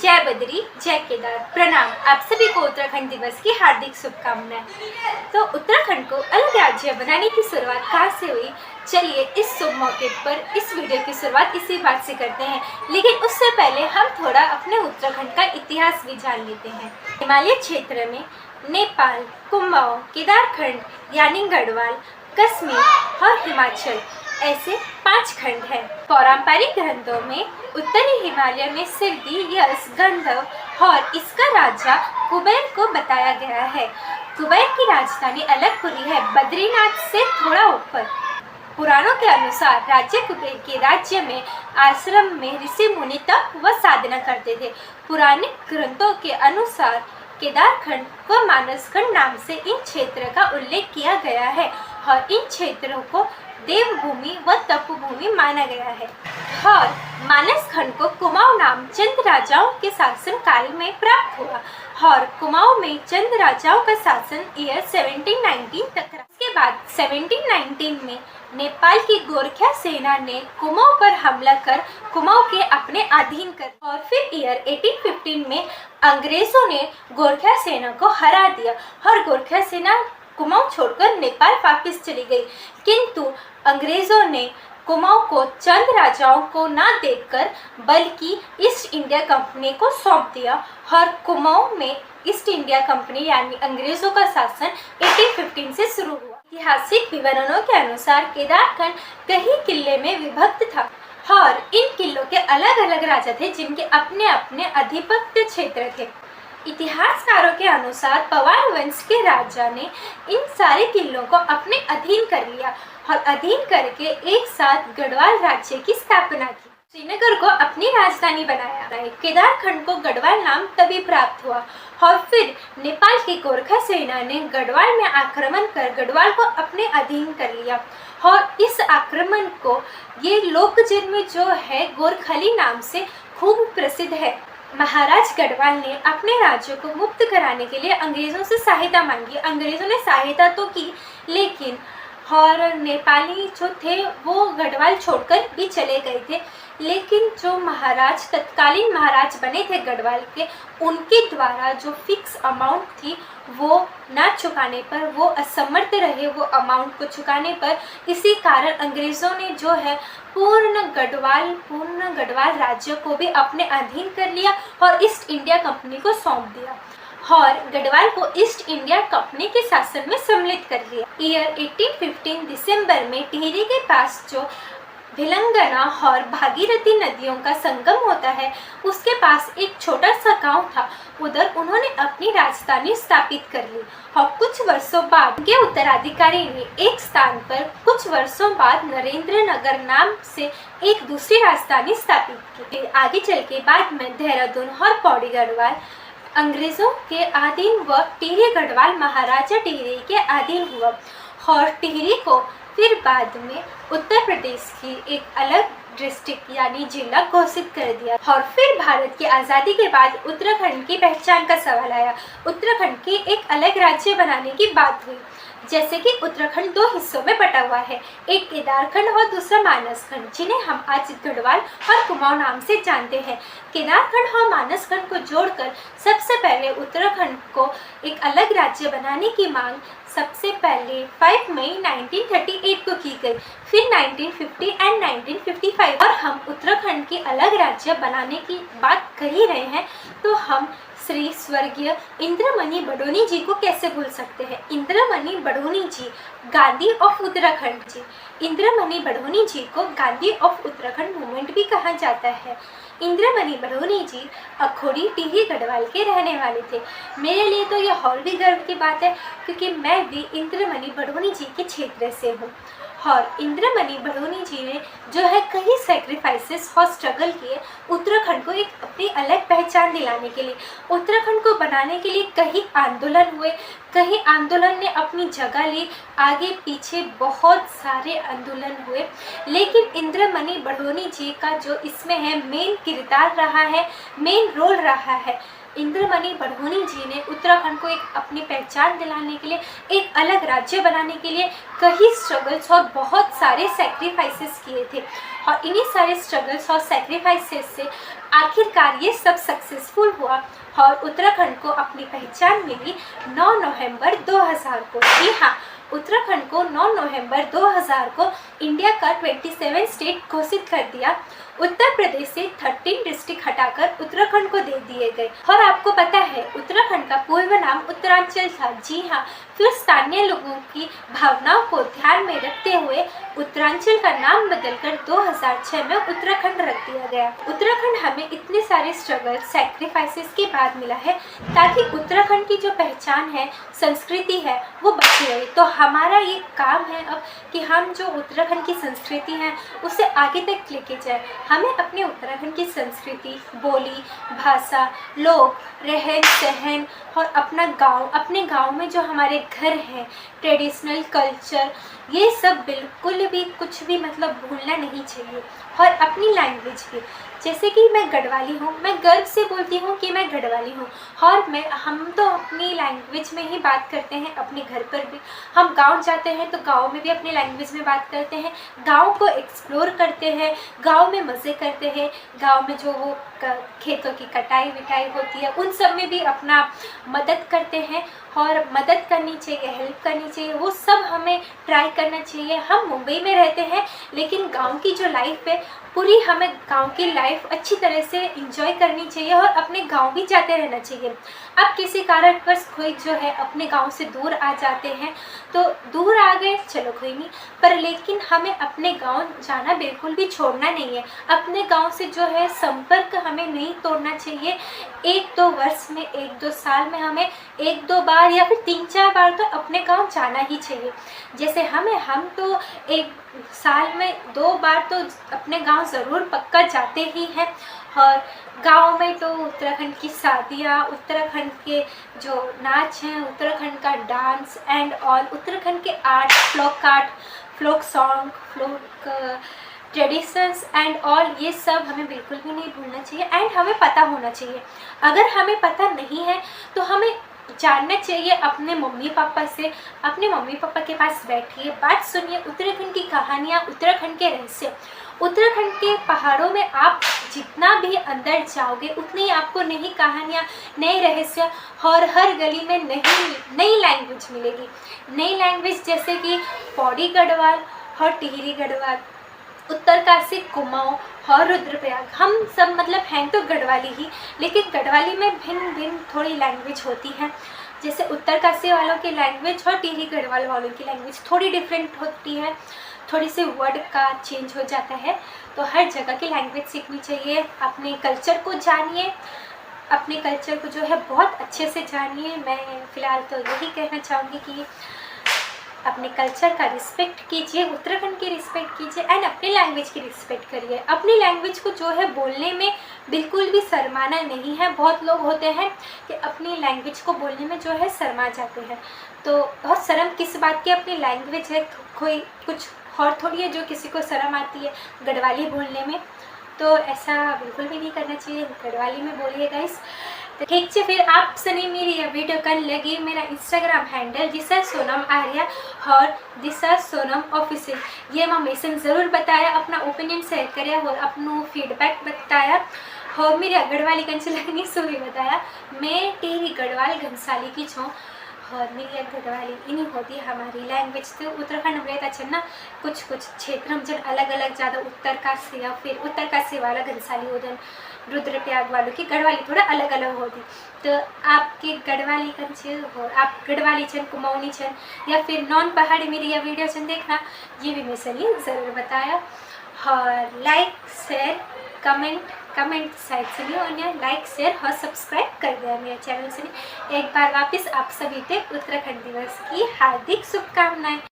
जय बद्री, जय केदार, प्रणाम। आप सभी को उत्तराखंड दिवस की हार्दिक शुभकामनाएं। तो उत्तराखंड को अलग राज्य बनाने की शुरुआत कहाँ से हुई? चलिए इस शुभ मौके पर इस वीडियो की शुरुआत इसी बात से करते हैं, लेकिन उससे पहले हम थोड़ा अपने उत्तराखंड का इतिहास भी जान लेते हैं। हिमालय क्षेत्र में नेपाल, कुमाऊं, केदारखंड यानी गढ़वाल, कश्मीर और हिमाचल ऐसे 5 खंड हैं। पौराणिक ग्रंथों में उत्तरी हिमालय में सिरडी, यश, गंधर्व और इसका राजा कुबेर को बताया गया है। कुबेर की राजधानी अलकपुरी है, बद्रीनाथ से थोड़ा ऊपर। पुराणों के अनुसार राज्य कुबेर के राज्य में आश्रम में ऋषि मुनि तप व साधना करते थे। पुराणिक ग्रंथों के अनुसार केदारखंड व मानसखंड नाम से इन क्षेत्र का उल्लेख किया गया है और इन क्षेत्रों को देवभूमि व तपभूमि माना गया है। और मानसखंड को कुमाऊं नाम चंद राजाओं के शासन काल में प्राप्त हुआ और कुमाऊं में चंद राजाओं का शासन ईयर 1719 तक रहा। इसके बाद 1719 में नेपाल की गोरखा सेना ने कुमाऊं पर हमला कर कुमाऊं के अपने अधीन कर और फिर ईयर 1815 में अंग्रेजों ने गोरखा सेना को हरा दिया और गोरखा सेना कुमाऊं छोड़कर नेपाल वापस चली गई। किंतु अंग्रेजों ने कुमाऊं को चंद राजाओं को न देकर बल्कि ईस्ट इंडिया कंपनी को सौंप दिया और कुमाऊं में ईस्ट इंडिया कंपनी यानी अंग्रेजों का शासन 1815 से शुरू हुआ। ऐतिहासिक विवरणों के अनुसार केदारखंड कई किले में विभक्त था और इन किलों के अलग अलग राजा थे जिनके अपने अपने आधिपत्य क्षेत्र थे। इतिहासकारों के अनुसार पवार वंश के राजा ने इन सारे किलों को अपने अधीन कर लिया और अधीन करके एक साथ गढ़वाल राज्य की स्थापना की। श्रीनगर को अपनी राजधानी बनाया। केदारखंड को गढ़वाल नाम तभी प्राप्त हुआ और फिर नेपाल की गोरखा सेना ने गढ़वाल में आक्रमण कर गढ़वाल को अपने अधीन कर लिया और इस आक्रमण को ये लोकजन्म जो है गोरखली नाम से खूब प्रसिद्ध है। महाराज गढ़वाल ने अपने राज्य को मुक्त कराने के लिए अंग्रेजों से सहायता मांगी। अंग्रेजों ने सहायता तो की, लेकिन और नेपाली जो थे वो गढ़वाल छोड़कर भी चले गए थे। लेकिन जो महाराज तत्कालीन महाराज बने थे गढ़वाल के, उनके द्वारा जो फिक्स अमाउंट थी वो ना चुकाने पर वो असमर्थ रहे वो अमाउंट को चुकाने पर। इसी कारण अंग्रेज़ों ने जो है पूर्ण गढ़वाल राज्य को भी अपने अधीन कर लिया और ईस्ट इंडिया कंपनी को सौंप दिया और गढ़वाल को ईस्ट इंडिया कंपनी के शासन में सम्मिलित कर लिया। ईयर 1815 दिसंबर में टिहरी के पास जो भिलंगना और भागीरथी नदियों का संगम होता है उसके पास एक छोटा सा गांव था। उधर उन्होंने अपनी राजधानी स्थापित कर ली और कुछ वर्षों बाद उनके उत्तराधिकारी ने एक स्थान पर कुछ वर्षों बाद नरेंद्र नगर नाम से एक दूसरी राजधानी स्थापित की। आगे चल के बाद में देहरादून और पौड़ी गढ़वाल अंग्रेजों के अधीन व टिहरी गढ़वाल महाराजा टिहरी के अधीन हुआ और टिहरी को फिर बाद में उत्तर प्रदेश की एक अलग डिस्ट्रिक्ट यानी जिला घोषित कर दिया। और फिर भारत की आज़ादी के बाद उत्तराखंड की पहचान का सवाल आया। उत्तराखंड की एक अलग राज्य बनाने की बात हुई। जैसे कि उत्तराखंड 2 हिस्सों में बटा हुआ है, एक केदारखंड और दूसरा मानसखंड, जिन्हें हम आज गढ़वाल और कुमाऊं नाम से जानते हैं। केदारखंड और मानसखंड को जोड़कर सबसे पहले उत्तराखंड को एक अलग राज्य बनाने की मांग सबसे पहले 5 मई 1938 को की गई, फिर 1950 एंड 1955। और हम उत्तराखंड की अलग राज्य बनाने की बात कर ही रहे हैं तो हम श्री स्वर्गीय इंद्रमणि बडोनी जी को कैसे भूल सकते हैं। इंद्रमणि बडोनी जी गांधी ऑफ उत्तराखंड जी। इंद्रमणि बडोनी जी को गांधी ऑफ उत्तराखंड मूवमेंट भी कहा जाता है। इंद्रमणि बडोनी जी अखोड़ी टिहरी गढ़वाल के रहने वाले थे। मेरे लिए तो यह और भी गर्व की बात है क्योंकि मैं भी इंद्रमणि बडोनी जी के क्षेत्र से हूँ और इंद्रमणि बडोनी जी ने जो है कई सैक्रिफाइसेस और स्ट्रगल किए उत्तराखंड को एक अपनी अलग पहचान दिलाने के लिए। उत्तराखंड को बनाने के लिए कई आंदोलन हुए, कई आंदोलन ने अपनी जगह ली, आगे पीछे बहुत सारे आंदोलन हुए, लेकिन इंद्रमणि बडोनी जी का जो इसमें है मेन किरदार रहा है, मेन रोल रहा है। इंद्रमणि बडोनी जी ने उत्तराखंड को एक अपनी पहचान दिलाने के लिए, एक अलग राज्य बनाने के लिए कई स्ट्रगल्स और बहुत सारे सैक्रिफाइसेस किए थे और इन्हीं सारे स्ट्रगल्स और सैक्रिफाइसेस से आखिरकार ये सब सक्सेसफुल हुआ और उत्तराखंड को अपनी पहचान मिली 9 नवंबर 2000 को। जी हाँ, उत्तराखंड को 9 नवंबर 2000 को इंडिया का 27 स्टेट घोषित कर दिया। उत्तर प्रदेश से 13 डिस्ट्रिक्ट हटाकर उत्तराखंड को दे दिए गए। और आपको पता है उत्तराखंड का पूर्व नाम उत्तरांचल था। जी हाँ, फिर स्थानीय लोगों की भावनाओं को ध्यान में रखते हुए उत्तरांचल का नाम बदलकर 2006 में उत्तराखंड रख दिया गया। उत्तराखंड हमें इतने सारे स्ट्रगल सैक्रिफाइसेस के बाद मिला है ताकि उत्तराखंड की जो पहचान है, संस्कृति है, वो बची रहे। तो हमारा ये काम है अब कि हम जो उत्तराखंड की संस्कृति है उसे आगे तक लेके जाए। हमें अपने उत्तराखंड की संस्कृति, बोली, भाषा, लोग, रहन सहन और अपने गांव में जो हमारे घर हैं, ट्रेडिशनल कल्चर, ये सब बिल्कुल भी कुछ भी मतलब भूलना नहीं चाहिए। और अपनी लैंग्वेज भी, जैसे कि मैं गढ़वाली हूँ, मैं गर्व से बोलती हूँ कि मैं गढ़वाली हूँ। और हम तो अपनी लैंग्वेज में ही बात करते हैं। अपने घर पर भी हम गांव जाते हैं तो गांव में भी अपनी लैंग्वेज में बात करते हैं, गांव को एक्सप्लोर करते हैं, गांव में मज़े करते हैं। गांव में जो वो खेतों की कटाई विटाई होती है उन सब में भी अपना मदद करते हैं। और मदद करनी चाहिए, हेल्प करनी चाहिए, वो सब हमें ट्राई करना चाहिए। हम मुंबई में रहते हैं लेकिन गांव की जो लाइफ है पूरी, हमें गांव की लाइफ अच्छी तरह से एंजॉय करनी चाहिए और अपने गांव भी जाते रहना चाहिए। अब किसी कारणवश कोई जो है अपने गांव से दूर आ जाते हैं तो दूर आ गए, चलो कोई नहीं, पर लेकिन हमें अपने गांव जाना बिल्कुल भी छोड़ना नहीं है। अपने गांव से जो है संपर्क हमें नहीं तोड़ना चाहिए। 1-2 वर्ष में, 1-2 साल में हमें 1-2 बार या फिर 3-4 बार तो अपने गांव जाना ही चाहिए। जैसे हम तो 1 साल में 2 बार तो अपने गांव ज़रूर पक्का जाते ही हैं। और गांव में तो उत्तराखंड की शादियाँ, उत्तराखंड के जो नाच हैं, उत्तराखंड का डांस एंड ऑल, उत्तराखंड के art, folk song, folk traditions and all, ये सब हमें बिल्कुल भी नहीं भूलना चाहिए एंड हमें पता होना चाहिए। अगर हमें पता नहीं है तो हमें जानना चाहिए अपने मम्मी पापा से। अपने मम्मी पापा के पास बैठिए, बात सुनिए, उत्तराखंड की कहानियाँ, उत्तराखंड के रहस्य। उत्तराखंड के पहाड़ों में आप जितना भी अंदर जाओगे उतनी आपको नई कहानियाँ, नए रहस्य और हर गली में नई लैंग्वेज मिलेगी। नई लैंग्वेज जैसे कि पौड़ी गढ़वाल और टिहरी गढ़वाल, उत्तरकाशी, कुमाऊँ और रुद्रप्रयाग, हम सब मतलब हैं तो गढ़वाली ही, लेकिन गढ़वाली में भिन्न थोड़ी लैंग्वेज होती है। जैसे उत्तरकाशी वालों की लैंग्वेज और टिहरी गढ़वाल वालों की लैंग्वेज थोड़ी डिफरेंट होती है, थोड़ी सी वर्ड का चेंज हो जाता है। तो हर जगह की लैंग्वेज सीखनी चाहिए। अपने कल्चर को जानिए, अपने कल्चर को जो है बहुत अच्छे से जानिए। मैं फ़िलहाल तो यही कहना चाहूँगी कि अपने कल्चर का रिस्पेक्ट कीजिए, उत्तराखंड की रिस्पेक्ट कीजिए एंड अपनी लैंग्वेज की रिस्पेक्ट करिए। अपनी लैंग्वेज को जो है बोलने में बिल्कुल भी शर्माना नहीं है। बहुत लोग होते हैं कि अपनी लैंग्वेज को बोलने में जो है शर्मा जाते हैं, तो बहुत शर्म किस बात की, अपनी लैंग्वेज है, कोई कुछ और थोड़ी है जो किसी को शर्म आती है गढ़वाली बोलने में। तो ऐसा बिल्कुल भी नहीं करना चाहिए, गढ़वाली में बोलिए गाइस। तो ठीक है, फिर आप सनी मेरी यह वीडियो कल लगी। मेरा इंस्टाग्राम हैंडल दिशा सोनम आर्या और दिशा सोनम ऑफिशियल, ये मैं मेंशन ज़रूर बताया, अपना ओपिनियन शेयर करे और अपना फीडबैक बताया और मेरी गढ़वाली कंचलानी सूरी बताया। मैं टिहरी गढ़वाल घनसाली की छूँ और मेरी गढ़वाली इन्हीं होती है हमारी लैंग्वेज। तो उत्तराखंड में रहता है ना, कुछ क्षेत्र में जन अलग अलग ज़्यादा उत्तरकाशी या फिर उत्तरकाशी वाला घनसाली हो जाए, रुद्रप्रयाग वालों की गढ़वाली थोड़ा अलग अलग होती। तो आपके गढ़वाली कंचे हो, आप गढ़वाली छन, कुमाऊनी छन या फिर नॉन पहाड़ी मेरी यह वीडियो छन देखना, ये भी मैं सही ज़रूर बताया। और लाइक शेयर कमेंट साइड से नहीं, और लाइक शेयर और सब्सक्राइब कर दिया मेरे चैनल से। एक बार वापस आप सभी को उत्तराखंड दिवस की हार्दिक शुभकामनाएं।